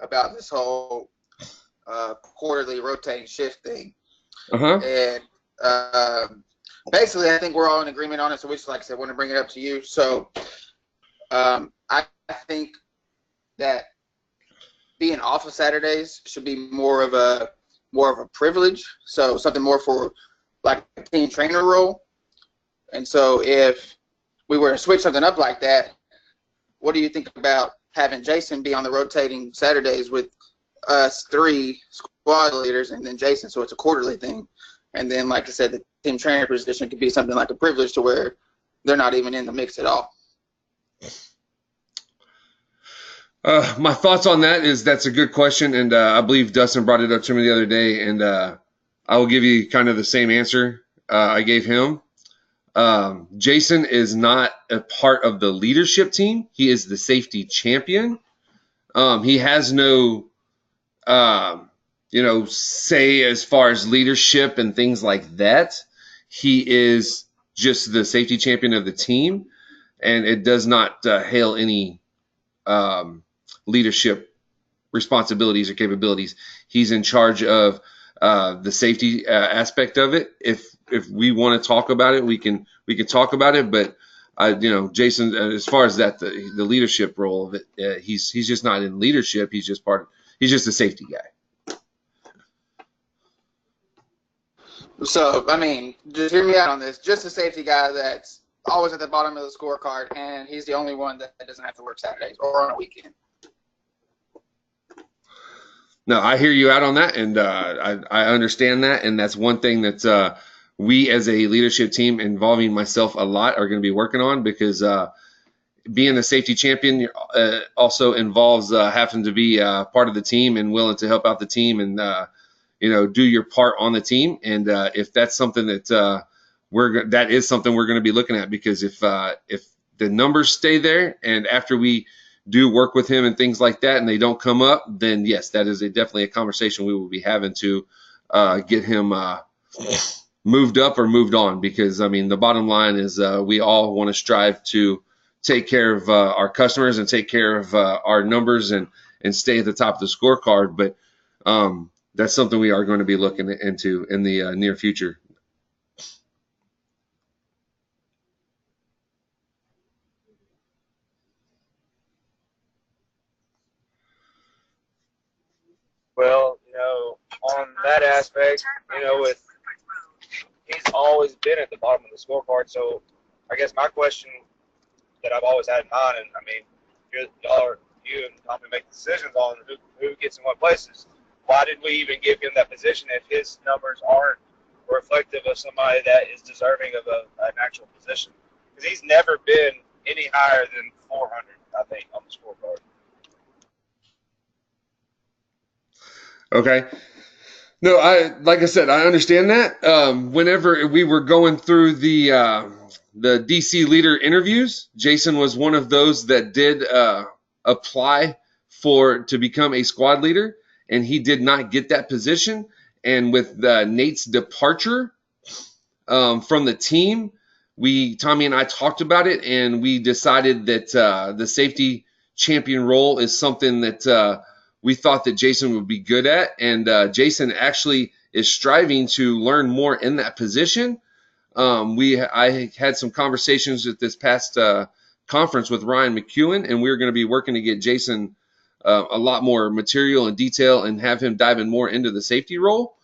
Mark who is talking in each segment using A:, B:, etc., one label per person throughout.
A: about this whole quarterly rotating shift thing.
B: Uh-huh.
A: And basically, I think we're all in agreement on it. So we just, like I said, want to bring it up to you. So I think that being off of Saturdays should be more of a privilege. So something more for like a team trainer role. And so if we were to switch something up like that, what do you think about having Jason be on the rotating Saturdays with us three squad leaders and then Jason, so it's a quarterly thing. And then, like I said, the team trainer position could be something like a privilege to where they're not even in the mix at all.
B: My thoughts on that is that's a good question, and I believe Dustin brought it up to me the other day, and I will give you kind of the same answer I gave him. Jason is not a part of the leadership team. He is the safety champion. He has no, say as far as leadership and things like that. He is just the safety champion of the team, and it does not hail any leadership responsibilities or capabilities. He's in charge of the safety aspect of it. If we want to talk about it, we can talk about it. But Jason, as far as that, the leadership role of it, he's just not in leadership. He's just he's just a safety guy.
A: So, I mean, just hear me out on this. Just a safety guy that's always at the bottom of the scorecard, and he's the only one that doesn't have to work Saturdays or on a weekend.
B: No, I hear you out on that, and I understand that, and that's one thing that we as a leadership team, involving myself a lot, are going to be working on, because being a safety champion also involves having to be part of the team and willing to help out the team and do your part on the team. And if that's something that that is something we're going to be looking at, because if the numbers stay there and after we do work with him and things like that and they don't come up, then yes, that is definitely a conversation we will be having to get him moved up or moved on. Because I mean, the bottom line is we all want to strive to take care of our customers and take care of our numbers and stay at the top of the scorecard. But that's something we are going to be looking into in the near future.
C: Well, on that aspect, with he's always been at the bottom of the scorecard. So I guess my question that I've always had in mind, and I mean, you and Tommy make decisions on who gets in what places. Why did we even give him that position if his numbers aren't reflective of somebody that is deserving of an actual position? Because he's never been any higher than 400, I think, on the scorecard.
B: Okay. No, like I said, I understand that. Whenever we were going through the DC leader interviews, Jason was one of those that did apply to become a squad leader, and he did not get that position. And with Nate's departure from the team, Tommy and I talked about it, and we decided that the safety champion role is something that we thought that Jason would be good at. And Jason actually is striving to learn more in that position. I had some conversations at this past conference with Ryan McEwen, and we're going to be working to get Jason a lot more material and detail and have him diving more into the safety role.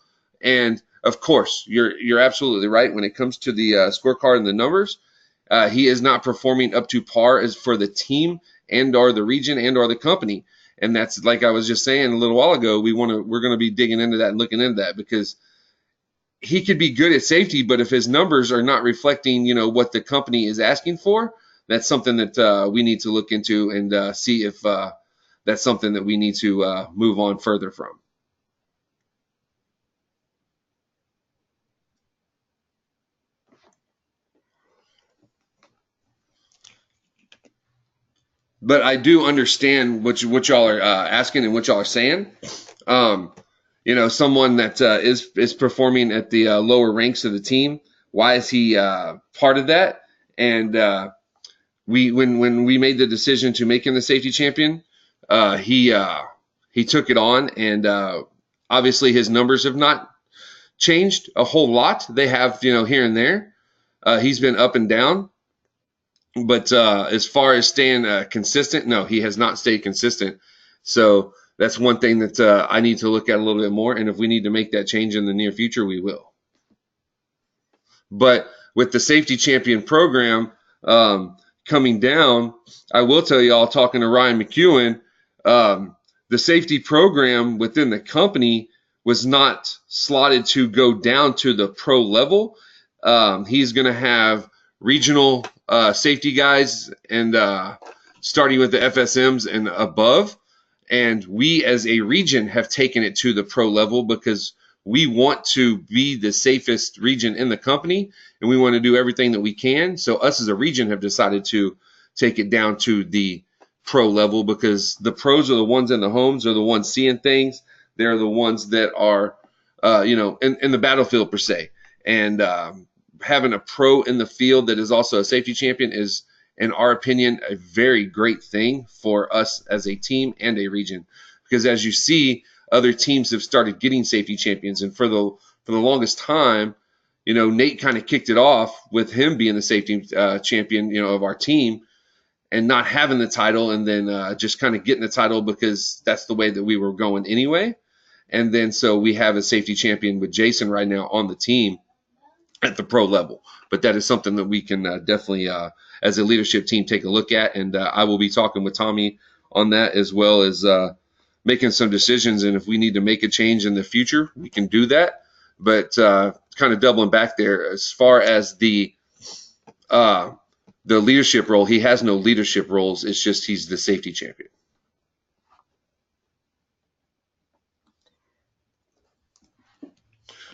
B: And of course, you're absolutely right when it comes to the scorecard and the numbers. He is not performing up to par as for the team and or the region and or the company. And that's, like I was just saying a little while ago, we're going to be digging into that and looking into that, because he could be good at safety, but if his numbers are not reflecting, what the company is asking for, that's something that we need to look into and see if that's something that we need to move on further from. But I do understand what y'all are asking and what y'all are saying. Someone that is performing at the lower ranks of the team, why is he part of that? And when we made the decision to make him the safety champion, he he took it on, and obviously his numbers have not changed a whole lot. They have, here and there. He's been up and down. But as far as staying consistent, no, he has not stayed consistent. So that's one thing that I need to look at a little bit more. And if we need to make that change in the near future, we will. But with the safety champion program coming down, I will tell you all, talking to Ryan McEwen, the safety program within the company was not slotted to go down to the pro level. He's going to have regional safety guys and starting with the FSMs and above. And we as a region have taken it to the pro level because we want to be the safest region in the company, and we want to do everything that we can. So us as a region have decided to take it down to the pro level because the pros are the ones in the homes, are the ones seeing things. They're the ones that are, in the battlefield per se. And having a pro in the field that is also a safety champion is, in our opinion, a very great thing for us as a team and a region. Because as you see, other teams have started getting safety champions. And for the longest time, Nate kind of kicked it off with him being the safety champion, of our team and not having the title, and then just kind of getting the title because that's the way that we were going anyway. And then so we have a safety champion with Jason right now on the team at the pro level. But that is something that we can definitely, as a leadership team, take a look at. And I will be talking with Tommy on that, as well as making some decisions. And if we need to make a change in the future, we can do that. But kind of doubling back there, as far as the leadership role, he has no leadership roles. It's just he's the safety champion.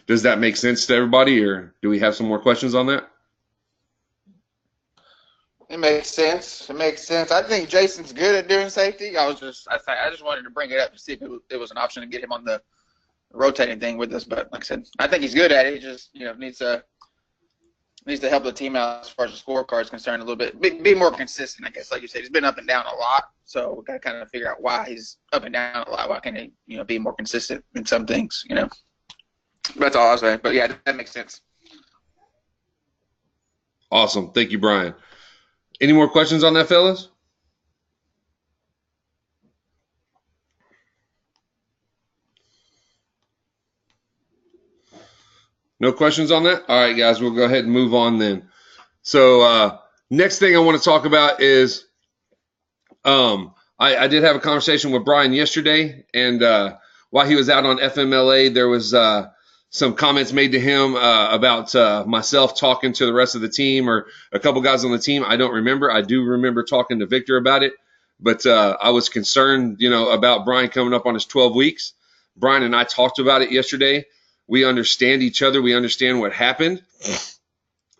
B: Does that make sense to everybody, or do we have some more questions on that?
A: It makes sense. I think Jason's good at doing safety. I just wanted to bring it up to see if it was an option to get him on the rotating thing with us. But like I said, I think he's good at it. He just needs to help the team out as far as the scorecard is concerned a little bit. Be more consistent, I guess. Like you said, he's been up and down a lot, so we got to kind of figure out why he's up and down a lot. Why can't he be more consistent in some things? That's all I was saying. But yeah, that makes sense.
B: Awesome. Thank you, Brian. Any more questions on that, fellas? No questions on that? All right, guys, we'll go ahead and move on then. So next thing I want to talk about is I did have a conversation with Brian yesterday, and while he was out on FMLA, there was some comments made to him about myself talking to the rest of the team or a couple guys on the team. I don't remember. I do remember talking to Victor about it, but I was concerned, about Brian coming up on his 12 weeks. Brian and I talked about it yesterday. We understand each other. We understand what happened.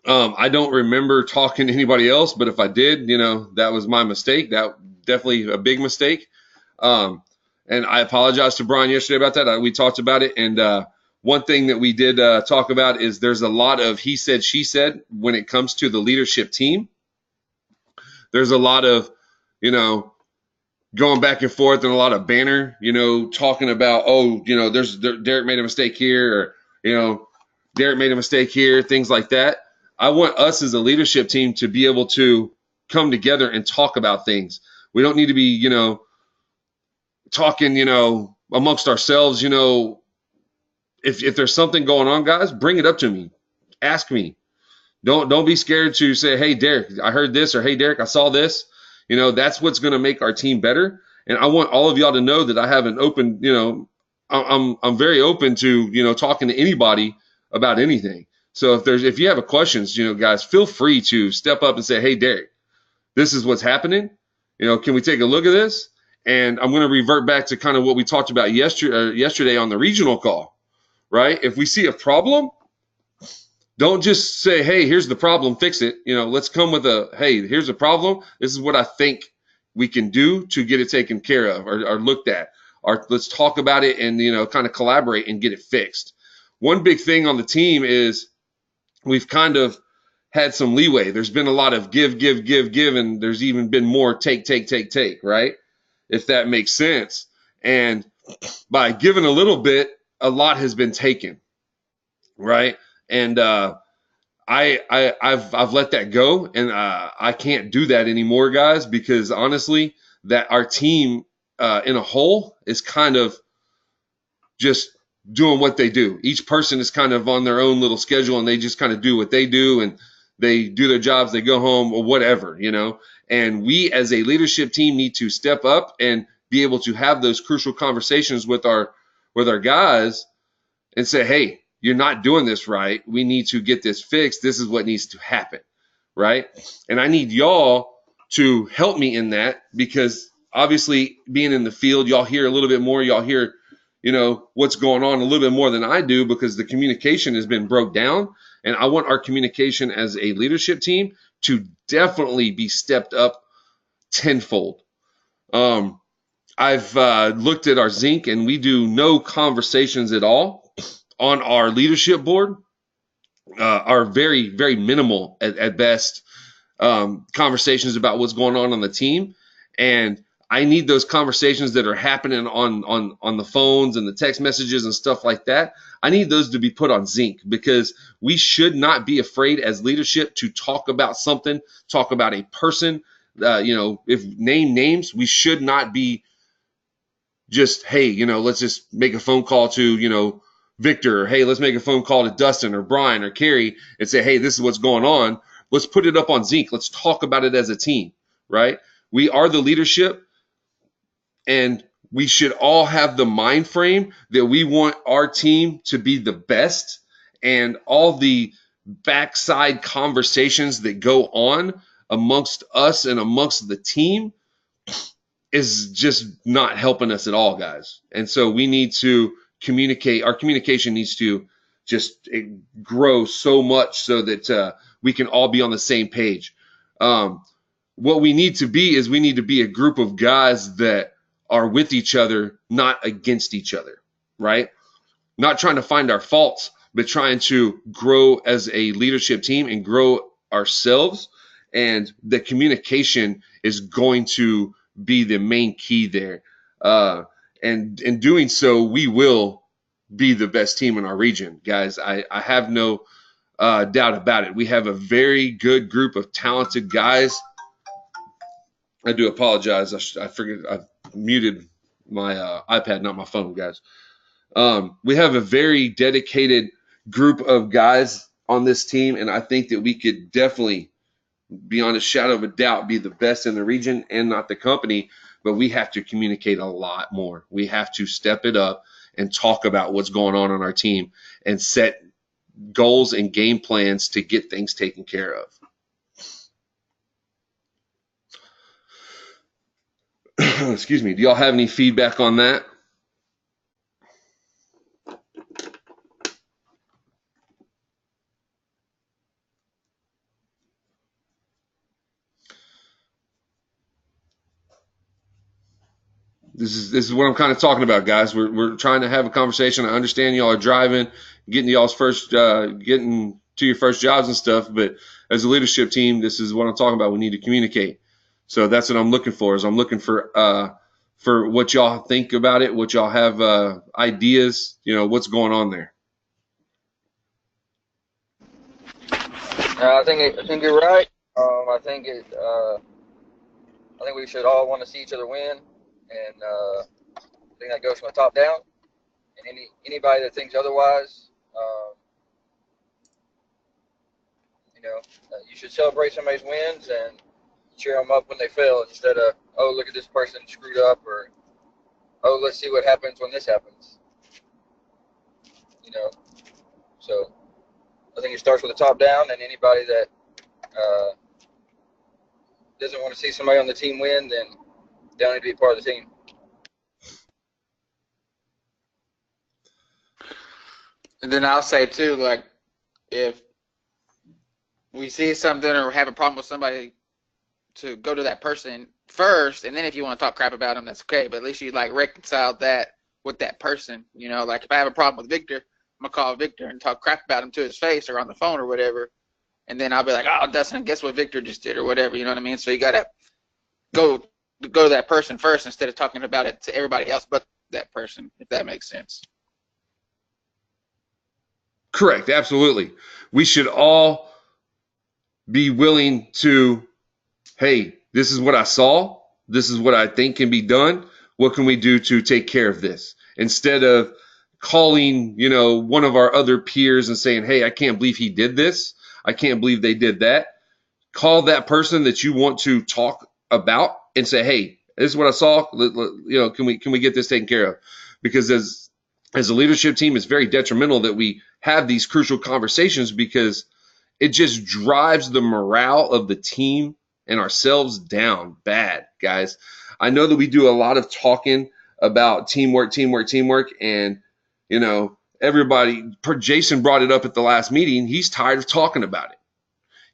B: I don't remember talking to anybody else, but if I did, that was my mistake. That definitely a big mistake. And I apologize to Brian yesterday about that. We talked about it, and one thing that we did talk about is there's a lot of he said, she said when it comes to the leadership team. There's a lot of, going back and forth and a lot of banner, talking about, Derek made a mistake here, or, Derek made a mistake here, things like that. I want us as a leadership team to be able to come together and talk about things. We don't need to be, talking, amongst ourselves, if there's something going on, guys, bring it up to me. Ask me. Don't be scared to say, hey, Derek, I heard this, or hey, Derek, I saw this. That's what's going to make our team better. And I want all of y'all to know that I have an open, I'm very open to, talking to anybody about anything. So if you have questions, guys, feel free to step up and say, hey, Derek, this is what's happening. Can we take a look at this? And I'm going to revert back to kind of what we talked about yesterday on the regional call. Right? If we see a problem, don't just say, hey, here's the problem, fix it. Let's come with hey, here's a problem. This is what I think we can do to get it taken care of or looked at. Or let's talk about it and, kind of collaborate and get it fixed. One big thing on the team is we've kind of had some leeway. There's been a lot of give, and there's even been more take, right? If that makes sense. And by giving a little bit, a lot has been taken, right? And I've let that go, and I can't do that anymore, guys, because honestly, that our team in a whole is kind of just doing what they do. Each person is kind of on their own little schedule, and they just kind of do what they do, and they do their jobs, they go home or whatever, you know. And we as a leadership team need to step up and be able to have those crucial conversations with our guys and say, hey, you're not doing this right. We need to get this fixed. This is what needs to happen, right? And I need y'all to help me in that, because obviously being in the field, y'all hear a little bit more. Y'all hear, you know, what's going on a little bit more than I do, because the communication has been broke down. And I want our communication as a leadership team to definitely be stepped up tenfold. I've looked at our Zinc, and we do no conversations at all on our leadership board. Are very, very minimal at best, conversations about what's going on the team. And I need those conversations that are happening on the phones and the text messages and stuff like that. I need those to be put on Zinc, because we should not be afraid as leadership to talk about something, talk about a person. You know, if name names, we should not be just, hey, you know, let's just make a phone call to, you know, Victor, or hey, let's make a phone call to Dustin or Brian or Carrie and say, hey, this is what's going on. Let's put it up on Zinc. Let's talk about it as a team, right? We are the leadership, and we should all have the mind frame that we want our team to be the best, and all the backside conversations that go on amongst us and amongst the team is just not helping us at all, guys. And so we need to communicate. Our communication needs to just grow so much so that we can all be on the same page. What we need to be is, we need to be a group of guys that are with each other, not against each other, right? Not trying to find our faults, but trying to grow as a leadership team and grow ourselves. And the communication is going to be the main key there. And in doing so, we will be the best team in our region, guys. I have no doubt about it. We have a very good group of talented guys. I do apologize. I figured I muted my iPad, not my phone, guys. We have a very dedicated group of guys on this team, and I think that we could definitely, beyond a shadow of a doubt, be the best in the region and not the company. But we have to communicate a lot more. We have to step it up and talk about what's going on our team and set goals and game plans to get things taken care of. Excuse me. Do y'all have any feedback on that? This is what I'm kind of talking about, guys. We're trying to have a conversation. I understand y'all are driving, getting to y'all's getting to your first jobs and stuff. But as a leadership team, this is what I'm talking about. We need to communicate. So that's what I'm looking for. Is I'm looking for what y'all think about it, what y'all have ideas. You know, what's going on there.
D: I think you're right. I think we should all want to see each other win, and I think that goes from the top down. And anybody that thinks otherwise, you should celebrate somebody's wins and cheer them up when they fail, instead of, oh, look at this person screwed up, or, oh, let's see what happens when this happens. So I think it starts with the top down, and anybody that doesn't want to see somebody on the team win, then they don't need to be part of the team.
A: And then I'll say too, like, if we see something or have a problem with somebody, to go to that person first, and then if you want to talk crap about them, that's okay. But at least you like reconcile that with that person. Like if I have a problem with Victor, I'm gonna call Victor and talk crap about him to his face or on the phone or whatever, and then I'll be like, oh, Dustin, guess what Victor just did or whatever. You know what I mean? So you gotta go to that person first instead of talking about it to everybody else but that person, if that makes sense.
B: Correct. Absolutely. We should all be willing to, hey, this is what I saw. This is what I think can be done. What can we do to take care of this? Instead of calling, one of our other peers and saying, hey, I can't believe he did this. I can't believe they did that. Call that person that you want to talk about and say, hey, this is what I saw. Can we get this taken care of? Because as a leadership team, it's very detrimental that we have these crucial conversations, because it just drives the morale of the team and ourselves down bad, guys. I know that we do a lot of talking about teamwork, and everybody. Jason brought it up at the last meeting. He's tired of talking about it.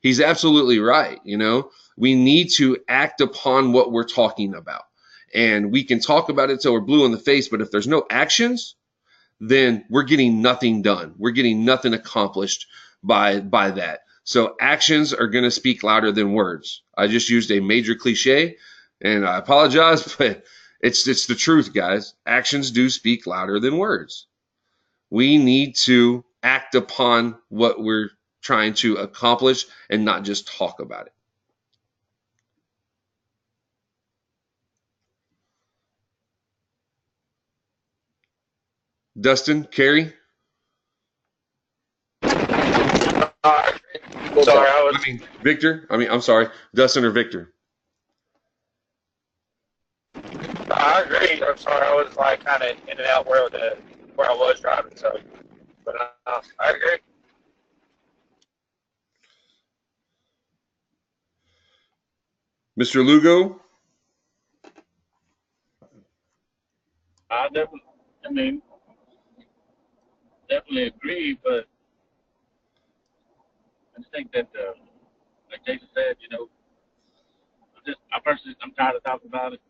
B: He's absolutely right. We need to act upon what we're talking about, and we can talk about it till we're blue in the face. But if there's no actions, then we're getting nothing done. We're getting nothing accomplished by that. So actions are going to speak louder than words. I just used a major cliche, and I apologize, but it's the truth, guys. Actions do speak louder than words. We need to act upon what we're trying to accomplish and not just talk about it. Dustin, Carrie?
C: Sorry,
B: Victor? I'm sorry. Dustin or Victor?
C: I agree. I'm sorry, I was like kind of in and out where I was driving. So, but I agree.
B: Mr. Lugo?
E: I definitely agree, but I just think that, like Jason said, I'm tired of talking about it.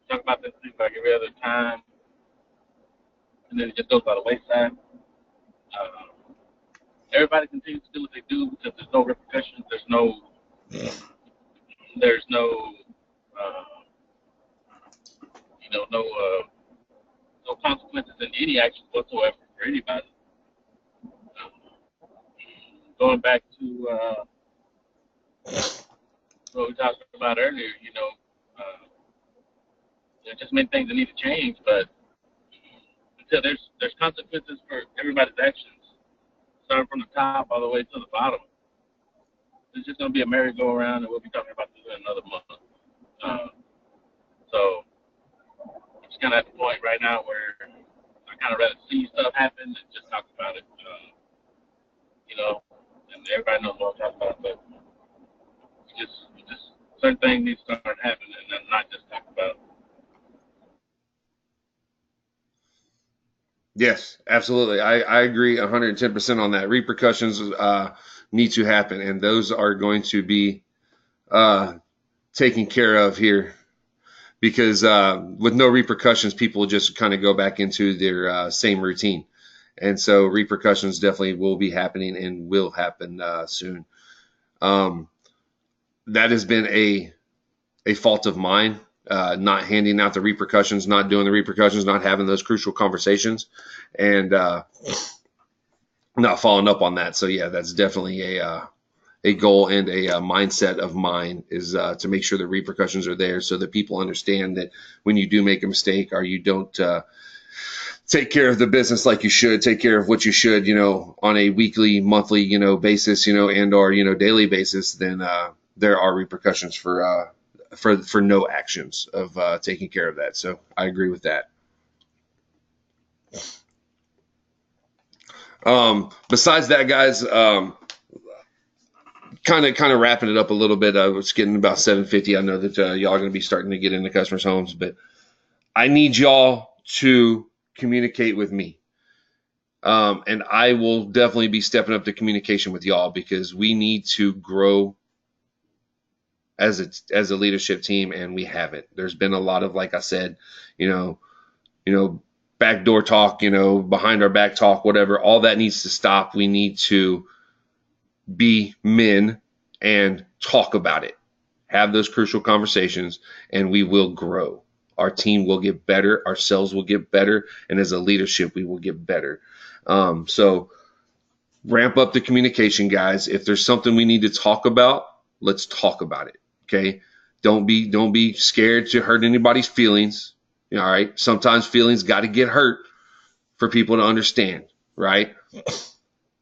E: Talk about this thing like every other time, and then it just goes by the wayside. Everybody continues to do what they do because there's no repercussions. There's no, no consequences in any action whatsoever for anybody. Going back to what we talked about earlier, there's just many things that need to change, but until there's consequences for everybody's actions, starting from the top all the way to the bottom, it's just going to be a merry-go-round, and we'll be talking about this in another month. So I'm just kind of at the point right now where I kind of rather see stuff happen than just talk about it, and everybody knows what I'm talking about, but just certain things need to start happening and not just talk about it.
B: Yes, absolutely. I agree 110% on that. Repercussions need to happen, and those are going to be taken care of here, because with no repercussions, people just kind of go back into their same routine. And so repercussions definitely will be happening and will happen soon. That has been a fault of mine, not handing out the repercussions, not doing the repercussions, not having those crucial conversations, and not following up on that. So yeah, that's definitely a goal and a mindset of mine, is to make sure the repercussions are there so that people understand that when you do make a mistake, or you don't take care of the business like you should, take care of what you should, on a weekly, monthly, basis, and or, daily basis, then there are repercussions for no actions of taking care of that. So I agree with that. Besides that, guys, kind of wrapping it up a little bit. I was getting about 7:50. I know that y'all are going to be starting to get into customers' homes, but I need y'all to communicate with me. And I will definitely be stepping up the communication with y'all, because we need to grow as a leadership team, and we haven't. There's been a lot of, like I said, backdoor talk, behind our back talk, whatever. All that needs to stop. We need to be men and talk about it, have those crucial conversations, and we will grow. our team will get better, ourselves will get better, and as a leadership, we will get better. So ramp up the communication, guys. If there's something we need to talk about, let's talk about it. Okay. Don't be scared to hurt anybody's feelings. All right. Sometimes feelings got to get hurt for people to understand. Right.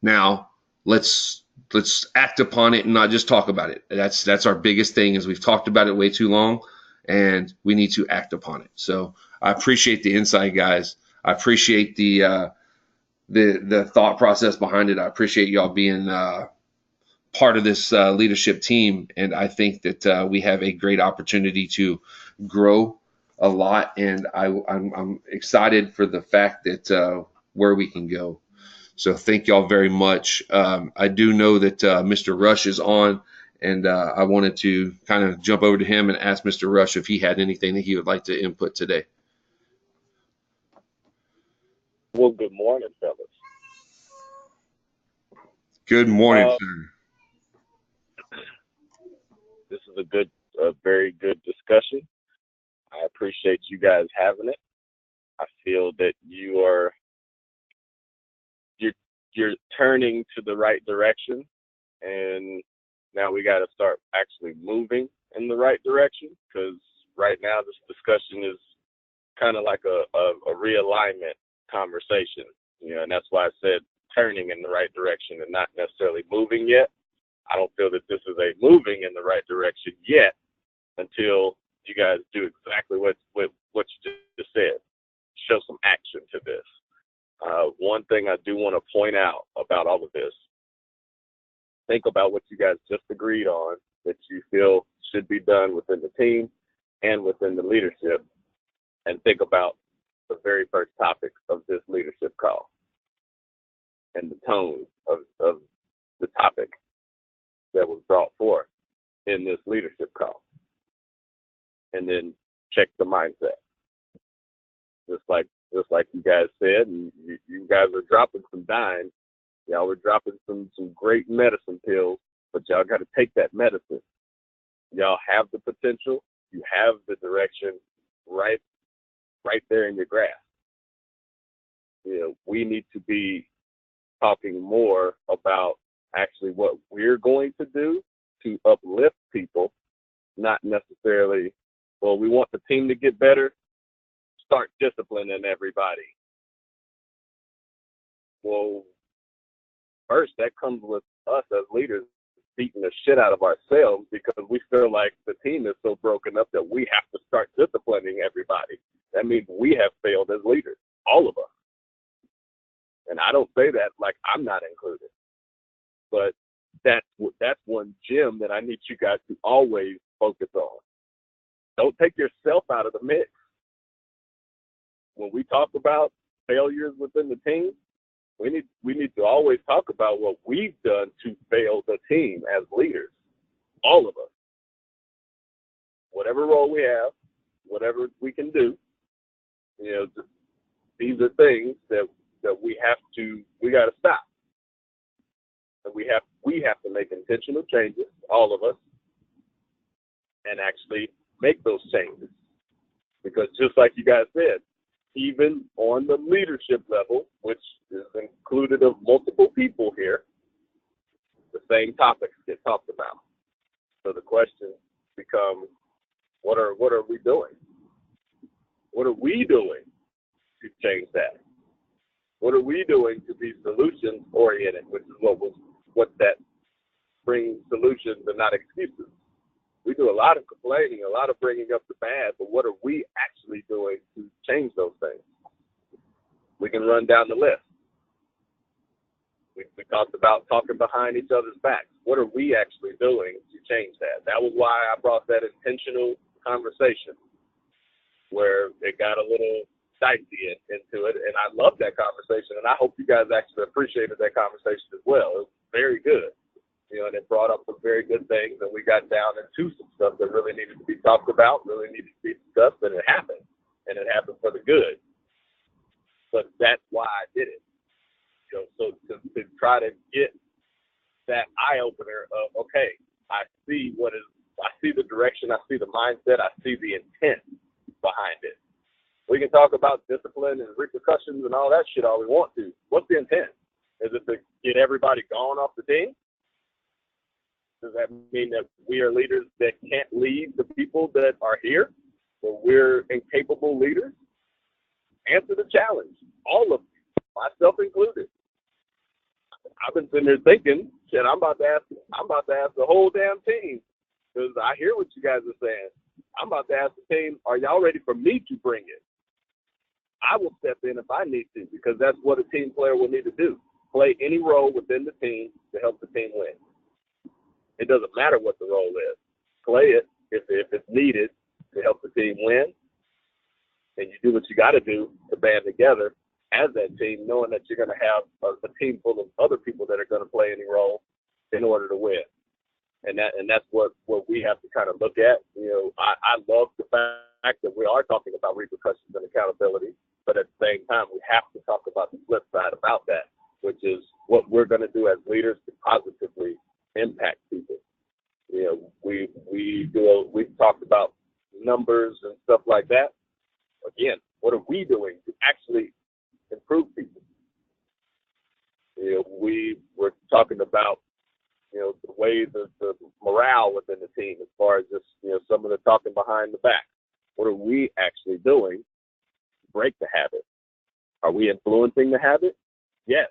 B: Now let's act upon it and not just talk about it. That's our biggest thing, is we've talked about it way too long, and we need to act upon it. So I appreciate the insight, guys. I appreciate the thought process behind it. I appreciate y'all being part of this leadership team, and I think that we have a great opportunity to grow a lot, and I'm excited for the fact that where we can go. So thank y'all very much. I do know that Mr. Rush is on, and I wanted to kind of jump over to him and ask Mr. Rush if he had anything that he would like to input today.
F: Well, good morning, fellas.
B: Good morning, sir.
F: This is a very good discussion. I appreciate you guys having it. I feel that you're turning to the right direction, and now we got to start actually moving in the right direction, because right now this discussion is kind of like a realignment conversation, and that's why I said turning in the right direction and not necessarily moving yet. I don't feel that this is a moving in the right direction yet until you guys do exactly what you just said. Show some action to this. One thing I do want to point out about all of this, think about what you guys just agreed on that you feel should be done within the team and within the leadership, and think about the very first topic of this leadership call and the tone of the topic that was brought forth in this leadership call. And then check the mindset. Just like you guys said, and you guys are dropping some dimes. Y'all were dropping some great medicine pills, but y'all got to take that medicine. Y'all have the potential. You have the direction right there in your grasp. We need to be talking more about actually what we're going to do to uplift people, not necessarily, well, we want the team to get better, start disciplining everybody. Well, first, that comes with us as leaders beating the shit out of ourselves because we feel like the team is so broken up that we have to start disciplining everybody. That means we have failed as leaders, all of us. And I don't say that like I'm not included, but that's one gem that I need you guys to always focus on. Don't take yourself out of the mix. When we talk about failures within the team, we need to always talk about what we've done to fail the team as leaders, all of us. Whatever role we have, whatever we can do, these are things that we got to stop. And we have to make intentional changes, all of us, and actually make those changes. Because just like you guys said, even on the leadership level, which is included of multiple people here, the same topics get talked about. So the question becomes, what are we doing? What are we doing to change that? What are we doing to be solutions oriented, which is what that brings solutions and not excuses. We do a lot of complaining, a lot of bringing up the bad, but what are we actually doing to change those things? We can run down the list. We talked about talking behind each other's backs. What are we actually doing to change that? That was why I brought that intentional conversation where it got a little dicey into it, and I loved that conversation, and I hope you guys actually appreciated that conversation as well. It was very good. And it brought up some very good things, and we got down into some stuff that really needed to be talked about, really needed to be discussed, and it happened. And it happened for the good. But that's why I did it. So to try to get that eye-opener of, okay, I see the direction, I see the mindset, I see the intent behind it. We can talk about discipline and repercussions and all that shit all we want to. What's the intent? Is it to get everybody gone off the team? Does that mean that we are leaders that can't lead the people that are here? Or we're incapable leaders? Answer the challenge. All of you, myself included. I've been sitting there thinking, shit, I'm about to ask the whole damn team, because I hear what you guys are saying. I'm about to ask the team, are y'all ready for me to bring it? I will step in if I need to, because that's what a team player will need to do. Play any role within the team to help the team win. It doesn't matter what the role is. Play it if it's needed to help the team win. And you do what you got to do to band together as that team, knowing that you're going to have a team full of other people that are going to play any role in order to win. And that's what we have to kind of look at. You know, I love the fact that we are talking about repercussions and accountability, but at the same time, we have to talk about the flip side about that, which is what we're going to do as leaders to positively impact people. You know, we've talked about numbers and stuff like that. Again, what are we doing to actually improve people? You know, we were talking about, you know, the way the morale within the team, as far as just, you know, some of the talking behind the back. What are we actually doing to break the habit? Are we influencing the habit? Yes.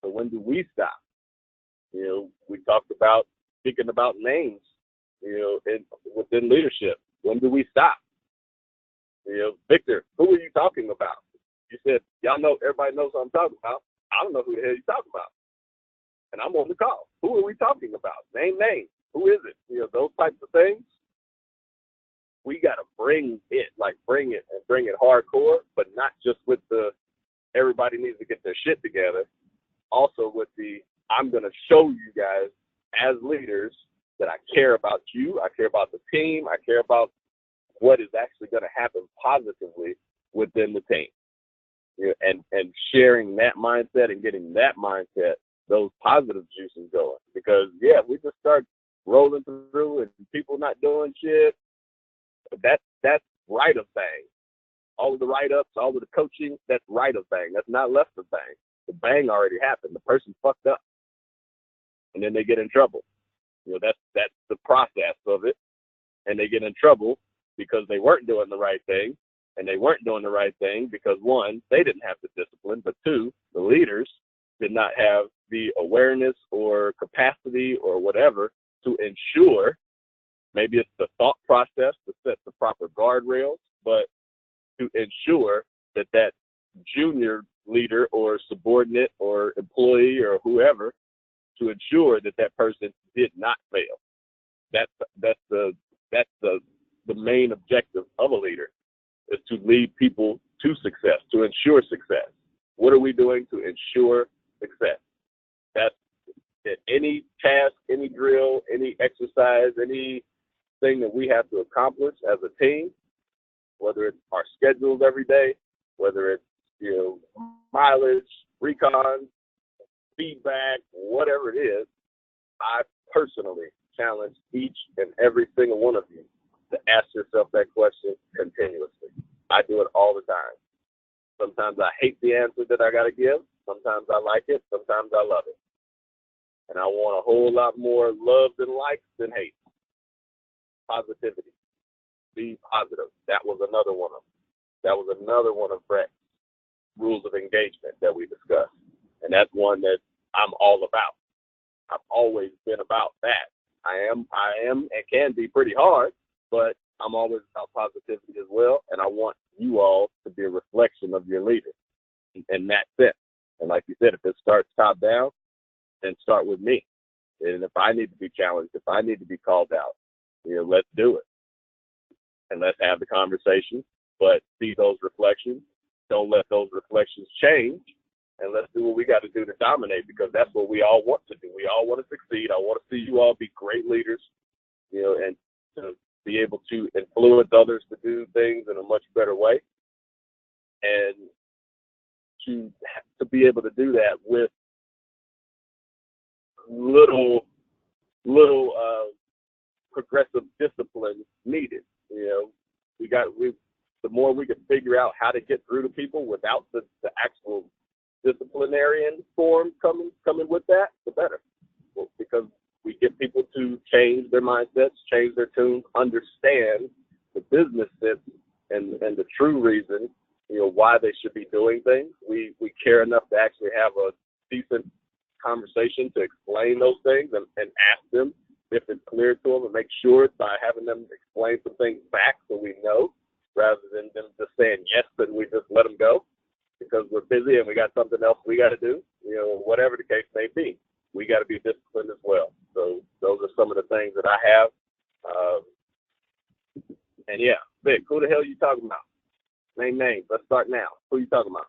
F: So when do we stop? You know, we talked about speaking about names, you know, within leadership. When do we stop? You know, Victor, who are you talking about? You said, y'all know, everybody knows what I'm talking about. I don't know who the hell you're talking about. And I'm on the call. Who are we talking about? Name names. Who is it? You know, those types of things. We got to bring it hardcore, but not just with the everybody needs to get their shit together. Also with the, I'm going to show you guys as leaders that I care about you. I care about the team. I care about what is actually going to happen positively within the team. You know, and sharing that mindset and getting that mindset, those positive juices going. Because, yeah, we just start rolling through and people not doing shit, that's right of bang. All of the write-ups, all of the coaching, that's right of bang. That's not left of bang. The bang already happened. The person fucked up. And then they get in trouble. You know, that's the process of it. And they get in trouble because they weren't doing the right thing. And they weren't doing the right thing because, one, they didn't have the discipline, but two, the leaders did not have the awareness or capacity or whatever to ensure, maybe it's the thought process to set the proper guardrails, but to ensure that that junior leader or subordinate or employee or whoever, to ensure that that person did not fail. That's the main objective of a leader, is to lead people to success, to ensure success. What are we doing to ensure success? That's any task, any drill, any exercise, anything that we have to accomplish as a team, whether it's our schedules every day, whether it's, you know, mileage, recon, feedback, whatever it is, I personally challenge each and every single one of you to ask yourself that question continuously. I do it all the time. Sometimes I hate the answer that I got to give. Sometimes I like it. Sometimes I love it. And I want a whole lot more love than likes than hate. Positivity. Be positive. That was another one of Brett's rules of engagement that we discussed. And that's one that I'm all about. I've always been about that. I am and can be pretty hard, but I'm always about positivity as well. And I want you all to be a reflection of your leader in that sense. And like you said, if it starts top down, then start with me. And if I need to be challenged, if I need to be called out, you know, let's do it. And let's have the conversation, but see those reflections. Don't let those reflections change. And let's do what we got to do to dominate, because that's what we all want to do. We all want to succeed. I want to see you all be great leaders, you know, and to be able to influence others to do things in a much better way. And to be able to do that with little progressive discipline needed. You know, The more we can figure out how to get through to people without the actual disciplinarian form coming with that, the better. Well, because we get people to change their mindsets, change their tunes, understand the business sense and the true reason, why they should be doing things. We care enough to actually have a decent conversation to explain those things and ask them if it's clear to them, and make sure by having them explain some things back so we know, rather than them just saying yes and we just let them go because we're busy and we got something else we got to do, whatever the case may be. We got to be disciplined as well. So those are some of the things that I have. And yeah, Vic, who the hell are you talking about? Name names. Let's start now. Who are you talking about?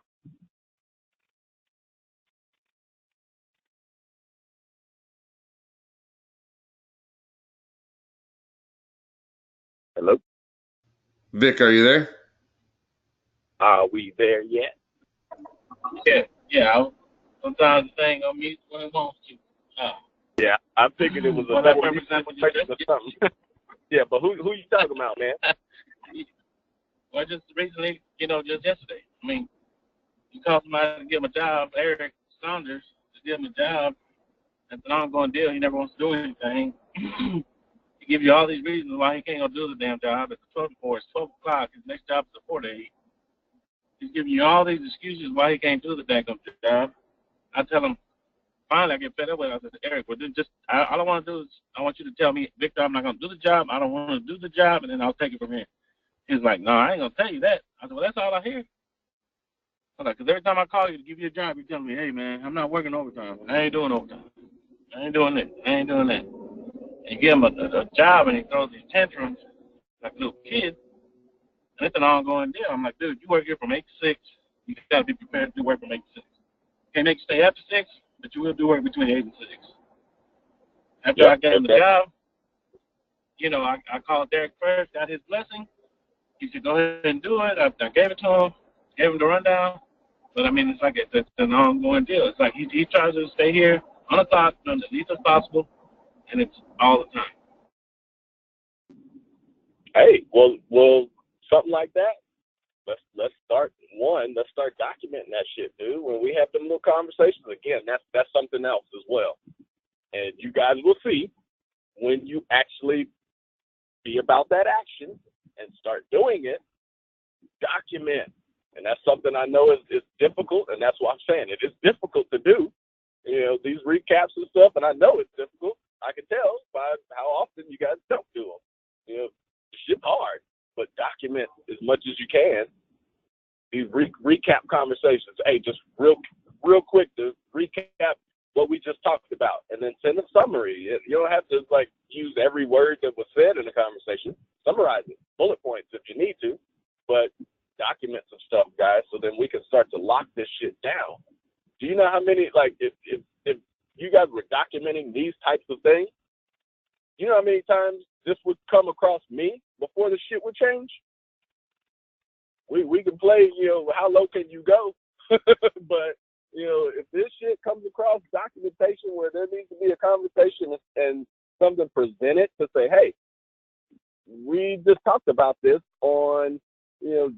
F: Hello?
B: Vic, are you there?
F: Are we there yet?
E: Yeah. Sometimes the thing on mute when it wants to.
F: Yeah, I figured it was a
E: that represents what you
F: or something. Yeah, but who you talking about, man?
E: Well, just recently, just yesterday. I mean, you call somebody to give him a job, Eric Saunders, to give him a job. It's an ongoing deal. He never wants to do anything. He gives you all these reasons why he can't go do the damn job. It's 12 o'clock. His next job is a 4-day. He's giving you all these excuses why he can't do the damn job. I tell him, finally, I get fed up with it. I said, Eric, all I want to do is I want you to tell me, Victor, I'm not going to do the job. I don't want to do the job, and then I'll take it from here. He's like, no, I ain't going to tell you that. I said, well, that's all I hear. I'm like, because every time I call you to give you a job, you tell me, hey, man, I'm not working overtime. I ain't doing overtime. I ain't doing this. I ain't doing that. And you give him a job, and he throws these tantrums like a little kid. And it's an ongoing deal. I'm like, dude, you work here from 8 to 6. You got to be prepared to do work from 8 to 6. Can't make you stay after 6, but you will do work between 8 and 6. After I gave him the job, I called Derek first, got his blessing. He said, go ahead and do it. I gave it to him, gave him the rundown. But, I mean, it's an ongoing deal. It's like he tries to stay here on the clock as least as possible, and it's all the time.
F: Hey, well, something like that. Let's start documenting that shit, dude. When we have them little conversations, again, that's something else as well. And you guys will see when you actually be about that action and start doing it, document. And that's something I know is difficult, and that's what I'm saying. It is difficult to do, these recaps and stuff, and I know it's difficult. I can tell by how often you guys don't do them. Shit's hard, but document as much as you can these recap conversations. Hey, just real quick to recap what we just talked about, and then send a summary. You don't have to use every word that was said in the conversation. Summarize it, bullet points if you need to, but document some stuff, guys, so then we can start to lock this shit down. Do you know how many if you guys were documenting these types of things, you know how many times this would come across me before the shit would change? We can play, how low can you go? But, if this shit comes across documentation where there needs to be a conversation and something presented to say, hey, we just talked about this on,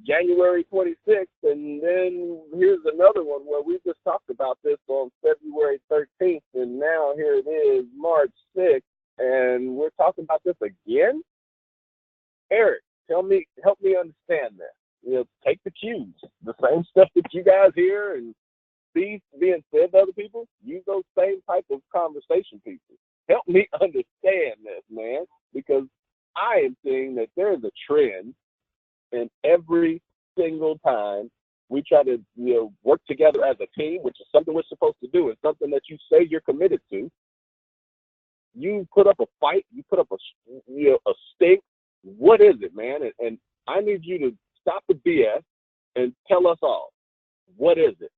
F: January 26th, and then here's another one where we just talked about this on February 13th, and now here it is, March 6th, and we're talking about this again? Eric, help me understand that. Take the cues, the same stuff that you guys hear and see being said to other people. Use those same type of conversation pieces. Help me understand this, man, because I am seeing that there is a trend, and every single time we try to work together as a team, which is something we're supposed to do, and something that you say you're committed to. You put up a fight, you put up a stink. What is it, man? And I need you to stop the BS and tell us all, what is it?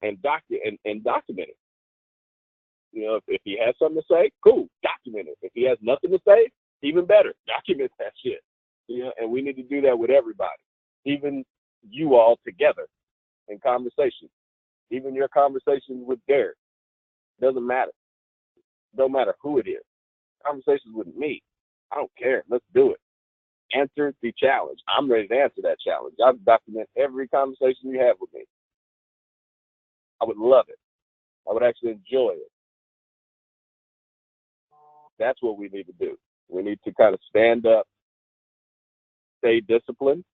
F: And document it. If he has something to say, cool, document it. If he has nothing to say, even better, document that shit. And we need to do that with everybody, even you all together in conversation. Even your conversations with Derek, doesn't matter. Don't matter who it is. Conversations with me, I don't care. Let's do it. answer the challenge. I'm ready to answer that challenge. I document every conversation you have with me. I would love it. I would actually enjoy it. That's what we need to do. We need to kind of stand up, stay disciplined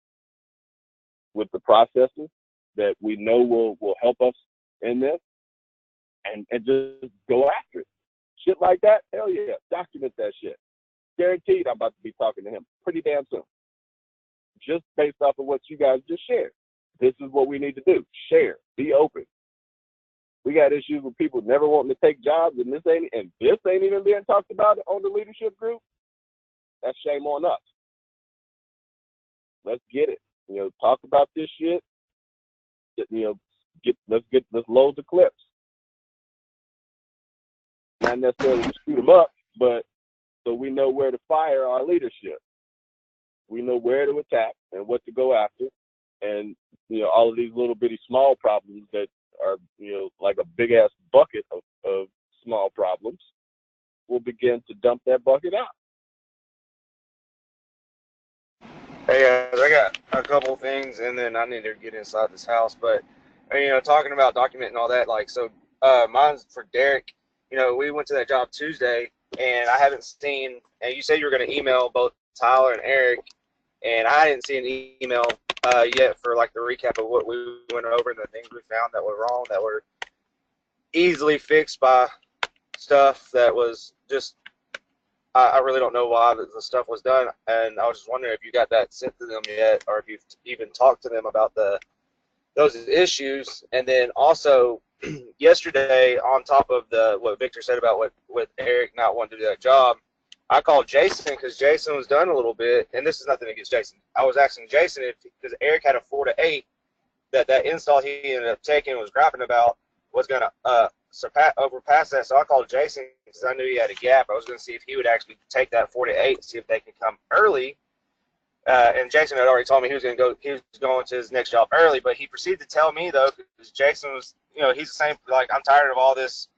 F: with the processes that we know will help us in this, and just go after it. Shit like that, hell yeah, document that shit. Guaranteed I'm about to be talking to him pretty damn soon. Just based off of what you guys just shared. This is what we need to do. Share. Be open. We got issues with people never wanting to take jobs, and this ain't even being talked about on the leadership group. That's shame on us. Let's get it. Talk about this shit. Let's load the clips. Not necessarily to shoot them up, but so we know where to fire our leadership. We know where to attack and what to go after, and all of these little bitty small problems that are like a big ass bucket of small problems. We'll begin to dump that bucket out.
C: Hey guys, I got a couple things, and then I need to get inside this house. But talking about documenting all that, mine's for Derek. We went to that job Tuesday, and I haven't seen. And you said you were going to email both Tyler and Eric, and I didn't see an email yet for the recap of what we went over and the things we found that were wrong, that were easily fixed by stuff that was just. I really don't know why the stuff was done, and I was just wondering if you got that sent to them yet, or if you've even talked to them about those issues. And then also, yesterday, on top of what Victor said about with Eric not wanting to do that job, I called Jason because Jason was done a little bit, and this is nothing against Jason. I was asking Jason because Eric had a 4 to 8 that install he ended up taking, was griping about, was going to overpass that. So I called Jason because I knew he had a gap. I was going to see if he would actually take that 4 to 8 and see if they could come early. And Jason had already told me he was going to his next job early, but he proceeded to tell me, though, because Jason was, he's the same, I'm tired of all this,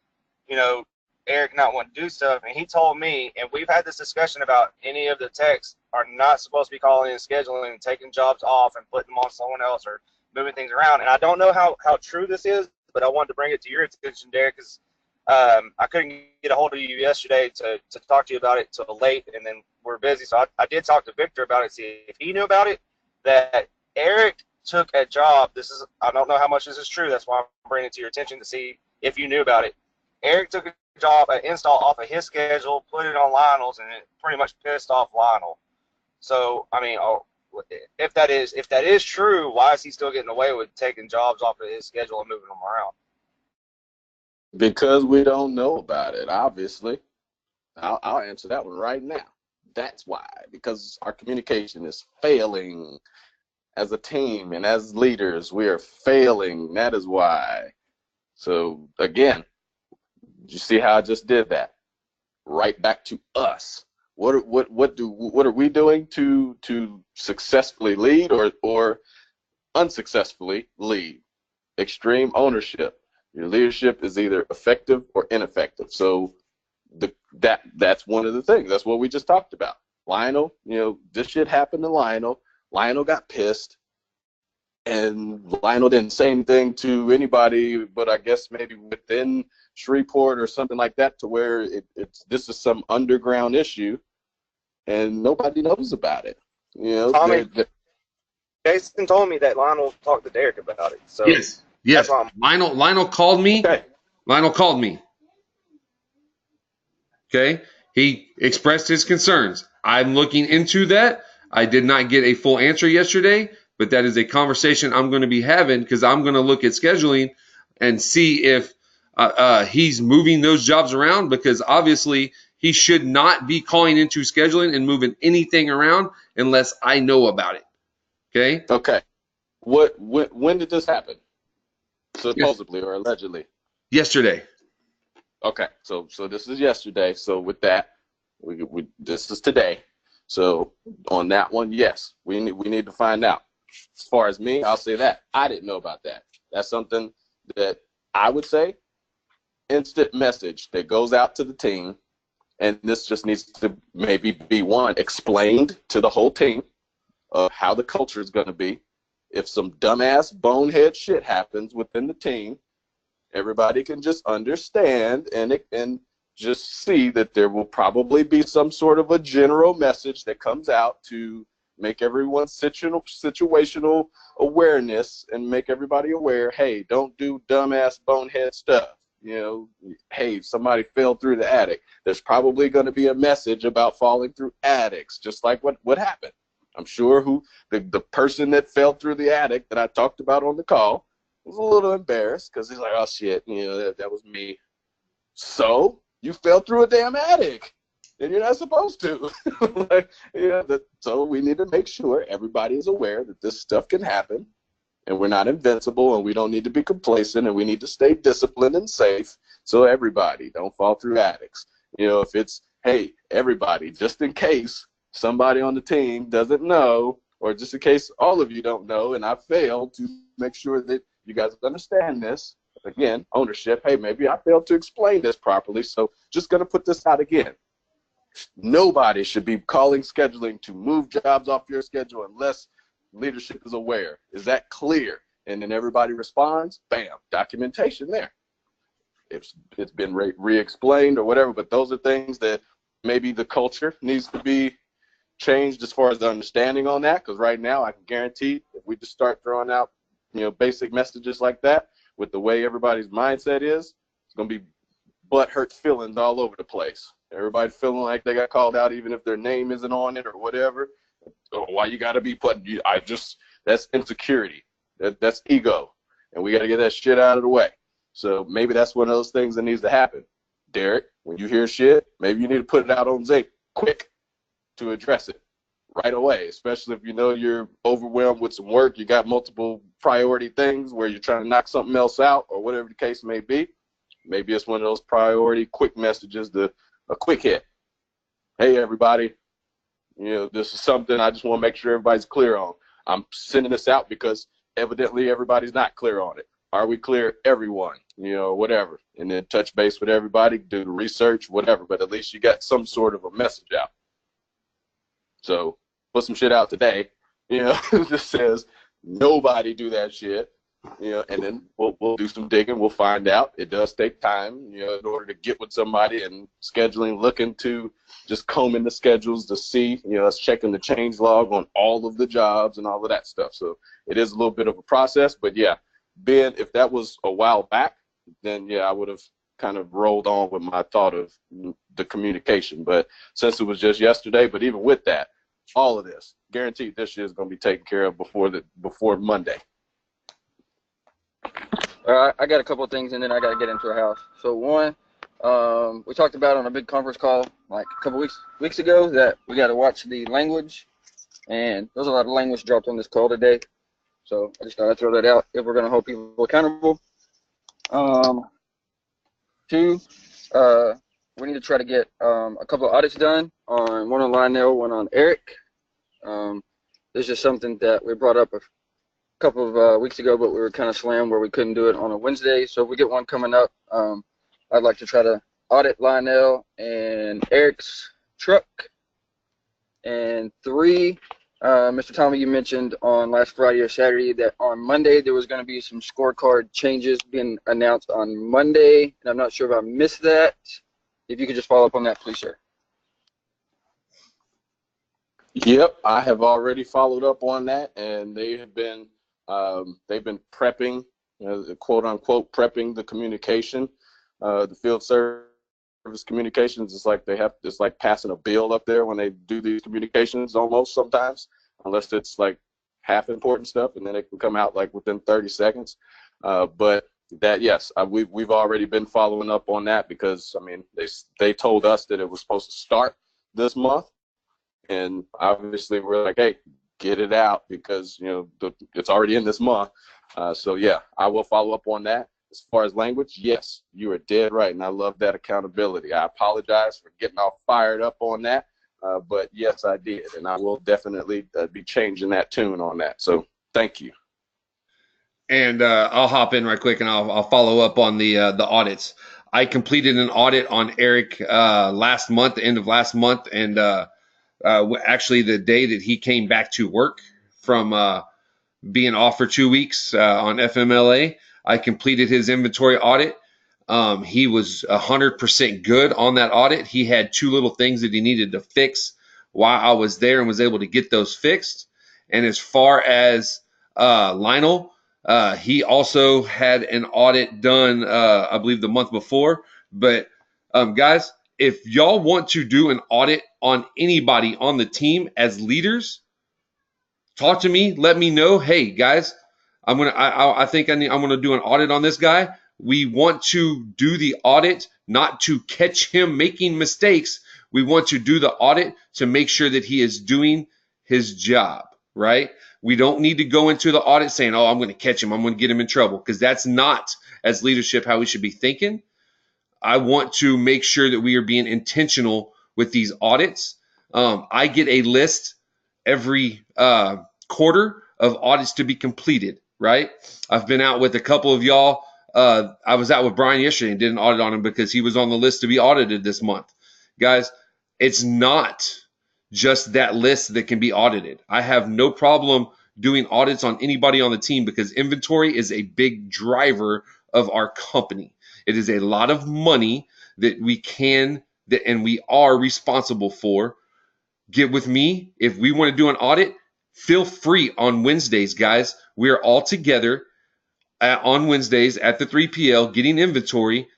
C: Eric not wanting to do stuff. And he told me, and we've had this discussion about any of the techs are not supposed to be calling in scheduling and taking jobs off and putting them on someone else or moving things around. And I don't know how true this is, but I wanted to bring it to your attention, Derek, because I couldn't get a hold of you yesterday to talk to you about it till late, and then we're busy. So I did talk to Victor about it, see if he knew about it, that Eric took a job. I don't know how much this is true. That's why I'm bringing it to your attention to see if you knew about it. Eric took a job, an install off of his schedule, put it on Lionel's, and it pretty much pissed off Lionel. So, I mean, if that is true, why is he still getting away with taking jobs off of his schedule and moving them around?
G: Because we don't know about it, obviously. I'll answer that one right now. That's why. Because our communication is failing as a team, and as leaders, we are failing. That is why. So, again, you see how I just did that? Right back to us. What are we doing to successfully lead or unsuccessfully lead? Extreme ownership. Your leadership is either effective or ineffective. So that's one of the things. That's what we just talked about. Lionel, this shit happened to Lionel. Lionel got pissed, and Lionel didn't say anything to anybody, but I guess maybe within Shreveport or something like that, to where this is some underground issue, and nobody knows about it.
C: Tommy, Jason told me that Lionel talked to Derek about it. So
B: yes. Lionel called me.
C: Okay.
B: Lionel called me. Okay. He expressed his concerns. I'm looking into that. I did not get a full answer yesterday, but that is a conversation I'm going to be having, because I'm going to look at scheduling and see if he's moving those jobs around, because obviously he should not be calling into scheduling and moving anything around unless I know about it. Okay?
G: Okay. When did this happen? Supposedly or allegedly?
B: Yesterday.
G: Okay. So this is yesterday. So with that, this is today. So on that one, yes, we need to find out. As far as me, I'll say that I didn't know about that. That's something that I would say instant message that goes out to the team And this just needs to maybe be one, explained to the whole team of how the culture is going to be. If some dumbass bonehead shit happens within the team, everybody can just understand and just see that there will probably be some sort of a general message that comes out to make everyone situational awareness and make everybody aware, hey, don't do dumbass bonehead stuff. You know, hey, somebody fell through the attic. There's probably going to be a message about falling through attics, just like what happened. I'm sure the person that fell through the attic that I talked about on the call was a little embarrassed because he's like, oh, shit, you know, that was me. So you fell through a damn attic, and you're not supposed to. Like, yeah, so we need to make sure everybody is aware that this stuff can happen, and we're not invincible, and we don't need to be complacent, and we need to stay disciplined and safe so everybody don't fall through attics. You know, if it's, hey, everybody, just in case somebody on the team doesn't know, or just in case all of you don't know, and I failed to make sure that you guys understand this. Again, ownership, hey, maybe I failed to explain this properly, so just going to put this out again. Nobody should be calling scheduling to move jobs off your schedule unless leadership is aware. Is that clear? And then everybody responds, bam, documentation there. It's been re-explained or whatever, but those are things that maybe the culture needs to be changed as far as the understanding on that, because right now I can guarantee if we just start throwing out, you know, basic messages like that, with the way everybody's mindset is, it's going to be butthurt feelings all over the place. Everybody feeling like they got called out even if their name isn't on it or whatever. Oh, why you got to be put, that's insecurity. That's ego. And we got to get that shit out of the way. So maybe that's one of those things that needs to happen. Derek, when you hear shit, maybe you need to put it out on Zinc quick to address it right away, especially if you know you're overwhelmed with some work, you got multiple priority things where you're trying to knock something else out or whatever the case may be. Maybe it's one of those priority quick messages, a quick hit. Hey, everybody, you know, this is something I just want to make sure everybody's clear on. I'm sending this out because evidently everybody's not clear on it. Are we clear, everyone? You know, whatever. And then touch base with everybody, do the research, whatever. But at least you got some sort of a message out. So put some shit out today, you know, that says nobody do that shit, you know, and then we'll do some digging. We'll find out. It does take time, you know, in order to get with somebody and scheduling, looking to just combing the schedules to see, you know, us checking the change log on all of the jobs and all of that stuff. So it is a little bit of a process, but yeah, Ben, if that was a while back, then yeah, I would have kind of rolled on with my thought of the communication. But since it was just yesterday, but even with that, all of this, guaranteed this shit is going to be taken care of before Monday.
D: All right, I got a couple of things, and then I got to get into the house. So one, we talked about on a big conference call like a couple weeks ago that we got to watch the language, and there's a lot of language dropped on this call today. So I just got to throw that out if we're going to hold people accountable. Two, we need to try to get a couple of audits done, one on Lionel, one on Eric. There's just something that we brought up a couple of weeks ago, but we were kind of slammed where we couldn't do it on a Wednesday. So if we get one coming up, I'd like to try to audit Lionel and Eric's truck. And three, Mr. Tommy, you mentioned on last Friday or Saturday that on Monday there was going to be some scorecard changes being announced on Monday, and I'm not sure if I missed that. If you could just follow up on that, please, sir.
G: Yep, I have already followed up on that, and they have been prepping, quote unquote, prepping the communication. The field service communications is like it's like passing a bill up there when they do these communications almost sometimes, unless it's like half important stuff, and then it can come out like within 30 seconds. But that, yes, we've already been following up on that because, I mean, they told us that it was supposed to start this month. And obviously we're like, hey, get it out because, you know, it's already in this month. So, yeah, I will follow up on that. As far as language, yes, you are dead right, and I love that accountability. I apologize for getting all fired up on that, but, yes, I did, and I will definitely be changing that tune on that. So thank you.
B: And I'll hop in right quick, and I'll follow up on the audits. I completed an audit on Eric last month, the end of last month, and actually the day that he came back to work from being off for 2 weeks on FMLA. I completed his inventory audit. He was 100% good on that audit. He had 2 little things that he needed to fix while I was there and was able to get those fixed. And as far as Lionel, he also had an audit done, I believe, the month before. But guys, if y'all want to do an audit on anybody on the team as leaders, talk to me. Let me know. Hey, guys, I think I'm gonna do an audit on this guy. We want to do the audit not to catch him making mistakes. We want to do the audit to make sure that he is doing his job, right? We don't need to go into the audit saying, oh, I'm going to catch him, I'm going to get him in trouble, because that's not, as leadership, how we should be thinking. I want to make sure that we are being intentional with these audits. I get a list every quarter of audits to be completed, right? I've been out with a couple of y'all. I was out with Brian yesterday and did an audit on him because he was on the list to be audited this month. Guys, it's not just that list that can be audited. I have no problem doing audits on anybody on the team because inventory is a big driver of our company. It is a lot of money that we can and we are responsible for. Get with me. If we want to do an audit, feel free on Wednesdays, guys. We are all together on Wednesdays at the 3PL getting inventory.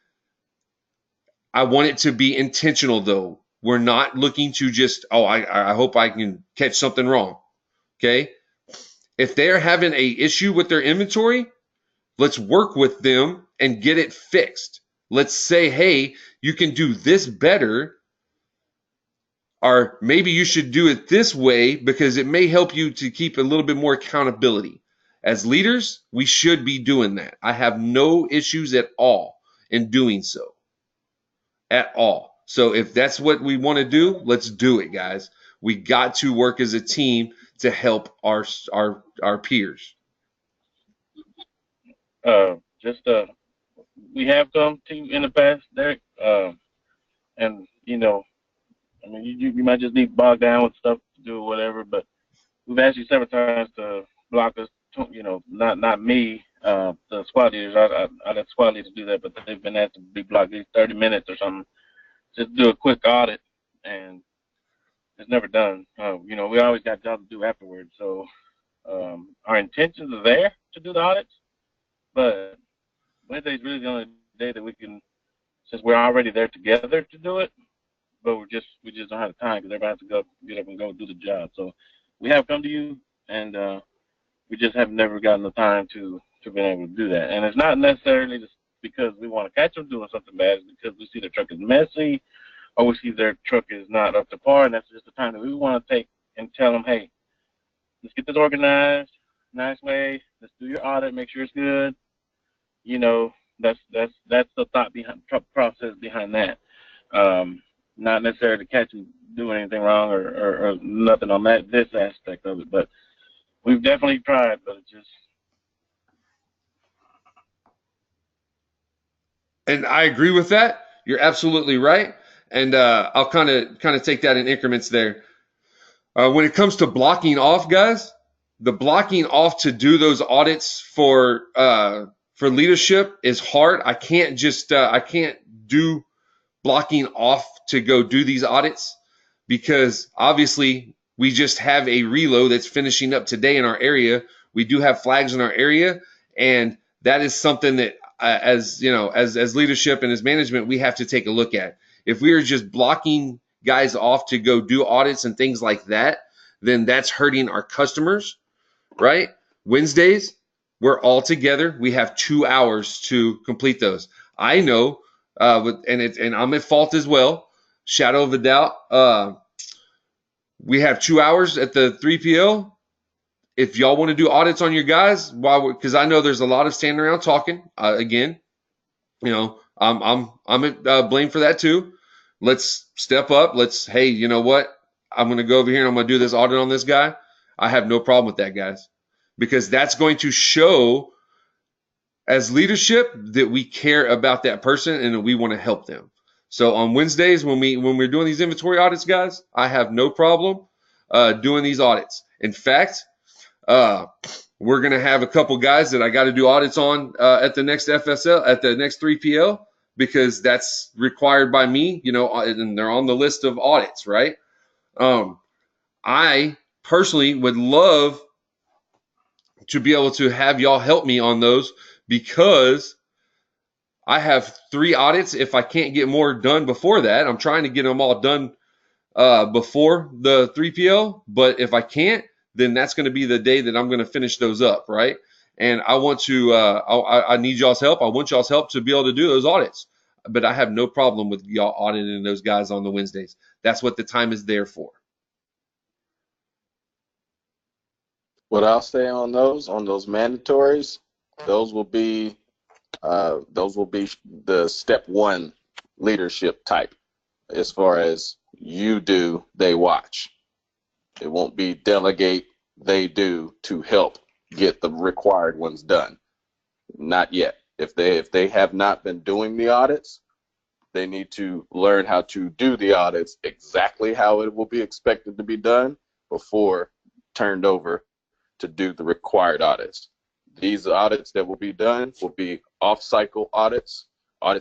B: I want it to be intentional, though. We're not looking to just, oh, I hope I can catch something wrong. Okay? If they're having an issue with their inventory, let's work with them and get it fixed. Let's say, hey, you can do this better, or maybe you should do it this way because it may help you to keep a little bit more accountability. As leaders, we should be doing that. I have no issues at all in doing so. At all. So if that's what we want to do, let's do it, guys. We got to work as a team to help our peers.
E: We have come to you in the past, Derek, and I mean, you might just need bogged down with stuff to do or whatever, but we've asked you several times to block us. Not me, the squad leaders. I let squad leaders do that, but they've been asked to be blocked these 30 minutes or something. Just do a quick audit, and it's never done. We always got jobs to do afterwards. So our intentions are there to do the audits, but Wednesday's really the only day that we can, since we're already there together to do it. But we just don't have the time because everybody has to get up and go do the job. So we have come to you, and we just have never gotten the time to be able to do that. And it's not necessarily just because we want to catch them doing something bad. It's because we see their truck is messy, or we see their truck is not up to par, and that's just the time that we want to take and tell them, hey, let's get this organized, nice way. Let's do your audit, make sure it's good. That's the thought behind process behind that. Not necessarily to catch them doing anything wrong or nothing on this aspect of it, but we've definitely tried, but it just.
B: And I agree with that. You're absolutely right. And I'll kind of take that in increments there. When it comes to blocking off, guys, the blocking off to do those audits for leadership is hard. I can't do blocking off to go do these audits because obviously we just have a reload that's finishing up today in our area. We do have flags in our area, and that is something that as leadership and as management, we have to take a look at. If we are just blocking guys off to go do audits and things like that, then that's hurting our customers, right? Wednesdays, we're all together. We have 2 hours to complete those. I know, and I'm at fault as well. Shadow of a doubt. We have 2 hours at the 3PL. If y'all want to do audits on your guys, because I know there's a lot of standing around talking. Again, I'm at blame for that too. Let's step up. Hey, you know what? I'm going to go over here and I'm going to do this audit on this guy. I have no problem with that, guys, because that's going to show as leadership that we care about that person and that we want to help them. So on Wednesdays when we're doing these inventory audits, guys, I have no problem doing these audits. In fact, we're gonna have a couple guys that I got to do audits on at the next FSL, at the next 3PL, because that's required by me, and they're on the list of audits, right? I personally would love to be able to have y'all help me on those, because I have 3 audits. If I can't get more done before that, I'm trying to get them all done before the 3PL. But if I can't, then that's going to be the day that I'm going to finish those up, right? And I want to, I need y'all's help. I want y'all's help to be able to do those audits. But I have no problem with y'all auditing those guys on the Wednesdays. That's what the time is there for.
G: What I'll say on those mandatories, those will be the step 1 leadership type. As far as you do, they watch. It won't be delegate, they do to help get the required ones done. Not yet. If they have not been doing the audits, they need to learn how to do the audits exactly how it will be expected to be done before turned over to do the required audits. These audits that will be done will be off-cycle audits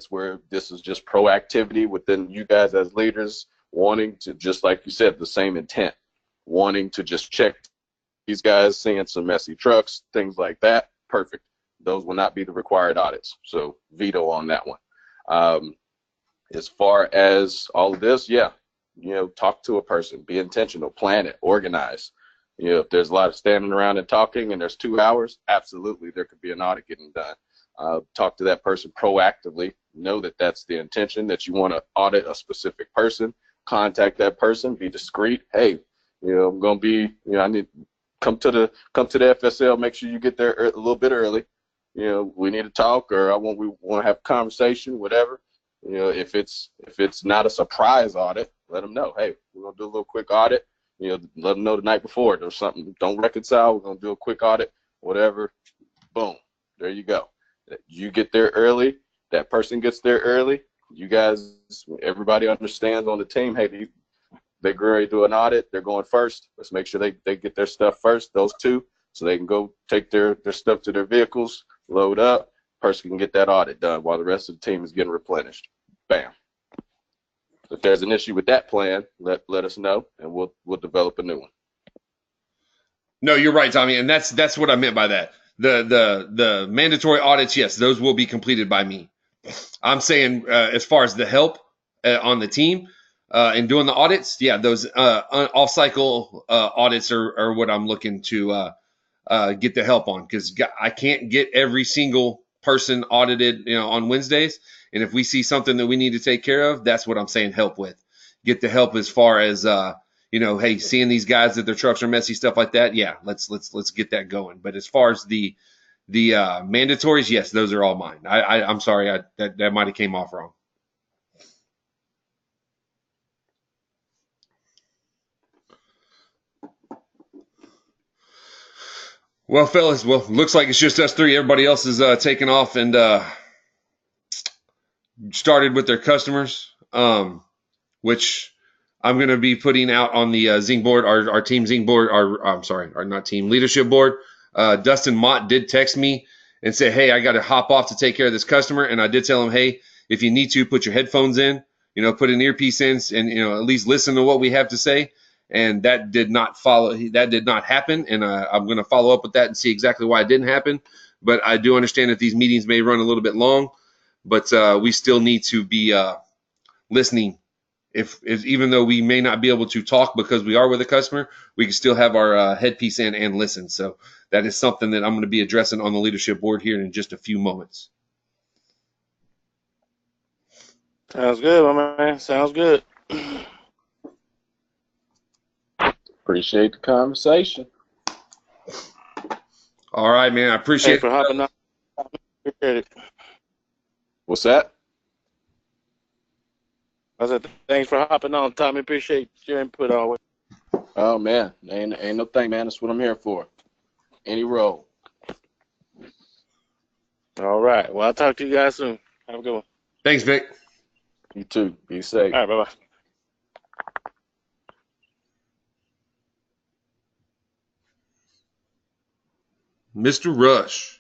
G: where this is just proactivity within you guys as leaders, wanting to, just like you said, the same intent, wanting to just check these guys, seeing some messy trucks, things like that. Perfect. Those will not be the required audits. So veto on that one. As far as all of this, yeah, talk to a person, be intentional, plan it, organize. If there's a lot of standing around and talking and there's 2 hours, absolutely there could be an audit getting done. Talk to that person proactively. Know that that's the intention, that you want to audit a specific person. Contact that person. Be discreet. Hey, I'm going to be, I need come to the FSL. Make sure you get there a little bit early. We need to talk, or we want to have a conversation, whatever. If it's not a surprise audit, let them know. Hey, we're going to do a little quick audit. Let them know the night before there's something. Don't reconcile. We're going to do a quick audit, whatever. Boom. There you go. You get there early. That person gets there early. You guys, everybody understands on the team, hey, they're ready to do an audit. They're going first. Let's make sure they get their stuff first, those 2, so they can go take their stuff to their vehicles, load up. Person can get that audit done while the rest of the team is getting replenished. Bam. If there's an issue with that plan, let us know, and we'll develop a new one.
B: No, you're right, Tommy, and that's what I meant by that. The mandatory audits, yes, those will be completed by me. I'm saying as far as the help on the team in doing the audits, yeah, those off-cycle audits are what I'm looking to get the help on, because I can't get every single person audited on Wednesdays. And if we see something that we need to take care of, that's what I'm saying help with. Get the help as far as hey, seeing these guys that their trucks are messy, stuff like that. Yeah, let's get that going. But as far as the mandatories, yes, those are all mine. I'm sorry, that might have came off wrong. Well, fellas, looks like it's just us 3. Everybody else is taking off and started with their customers, which I'm going to be putting out on the Zing board, our team Zing board, our not team leadership board. Dustin Mott did text me and say, hey, I got to hop off to take care of this customer. And I did tell him, hey, if you need to, put your headphones in, put an earpiece in, and, at least listen to what we have to say. And that did not happen. And I'm going to follow up with that and see exactly why it didn't happen. But I do understand that these meetings may run a little bit long, but we still need to be listening. If even though we may not be able to talk because we are with a customer, we can still have our headpiece in and listen. So that is something that I'm going to be addressing on the leadership board here in just a few moments.
E: Sounds good, my man. Sounds good.
G: Appreciate the conversation.
B: All right, man. I appreciate
E: it for hopping on. Appreciate it.
G: What's that?
E: I said, thanks for hopping on, Tommy. Appreciate your input always.
G: Oh, man. Ain't no thing, man. That's what I'm here for. Any role.
E: All right. Well, I'll talk to you guys soon. Have a good one.
B: Thanks, Vic.
G: You too. Be safe.
E: All right. Bye bye.
B: Mr. Rush.